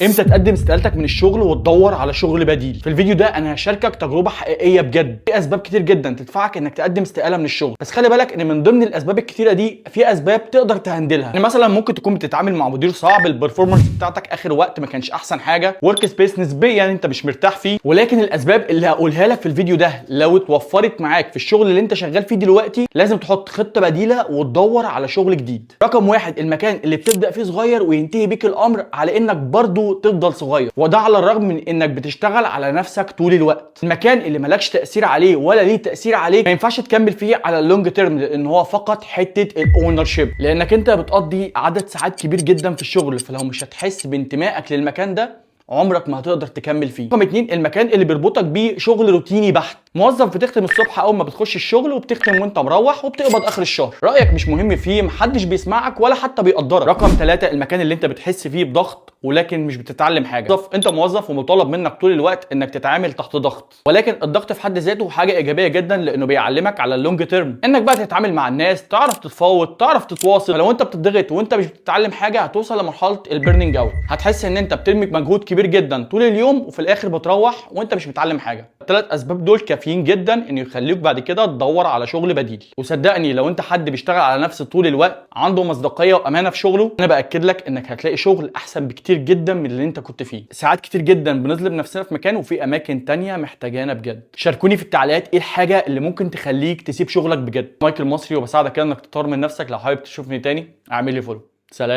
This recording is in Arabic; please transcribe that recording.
امتى تقدم استقالتك من الشغل وتدور على شغل بديل؟ في الفيديو ده انا هشاركك تجربه حقيقيه بجد. في اسباب كتير جدا تدفعك انك تقدم استقاله من الشغل، بس خلي بالك ان من ضمن الاسباب الكتيره دي في اسباب تقدر تهندلها. يعني مثلا ممكن تكون بتتعامل مع مدير صعب، البرفورمانس بتاعتك اخر وقت ما كانش احسن حاجه، ورك سبيس نسبيا يعني انت مش مرتاح فيه. ولكن الاسباب اللي هقولها لك في الفيديو ده لو اتوفرت معاك في الشغل اللي انت شغال فيه دلوقتي، لازم تحط خطه بديله وتدور على شغل جديد. رقم واحد، المكان اللي بتبدا فيه صغير وينتهي بيك الامر على انك برضو تفضل صغير، وده على الرغم من انك بتشتغل على نفسك طول الوقت. المكان اللي مالكش تاثير عليه ولا ليه تاثير عليك ما ينفعش تكمل فيه على اللونج تيرم، لان هو فقط حته الاونر شيب، لانك انت بتقضي عدد ساعات كبير جدا في الشغل، فلو مش هتحس بانتمائك للمكان ده عمرك ما هتقدر تكمل فيه. رقم اتنين، المكان اللي بيربطك بيه شغل روتيني بحت، موظف بتختم الصبح اول ما بتخش الشغل وبتختم وانت مروح وبتقبض اخر الشهر، رايك مش مهم فيه، محدش بيسمعك ولا حتى بيقدرك. رقم ثلاثة، المكان اللي انت بتحس فيه بضغط ولكن مش بتتعلم حاجه. انت موظف ومطالب منك طول الوقت انك تتعامل تحت ضغط، ولكن الضغط في حد ذاته حاجه ايجابيه جدا، لانه بيعلمك على اللونج تيرم انك بقى تتعامل مع الناس، تعرف تتفاوض، تعرف تتواصل. فلو انت بتضغط وانت مش بتتعلم حاجه هتوصل لمرحله البيرنينج اوت، هتحس ان انت بترمي مجهود كبير جدا طول اليوم وفي الاخر بتروح وانت مش متعلم حاجه. الثلاث اسباب دول كافيين جدا انه يخليك بعد كده تدور على شغل بديل. وصدقني لو انت حد بيشتغل على نفسه طول الوقت، عنده مصداقيه وامانه في شغله، انا باكد لك انك هتلاقي شغل احسن بكتير جدا من اللي انت كنت فيه. ساعات كتير جدا بنظلم نفسنا في مكان وفي اماكن تانية محتاجانا بجد. شاركوني في التعليقات ايه الحاجه اللي ممكن تخليك تسيب شغلك بجد. مايكل مصري، وبساعدك كده انك تطور من نفسك. لو حابب تشوفني تاني اعمل لي فولو. سلام.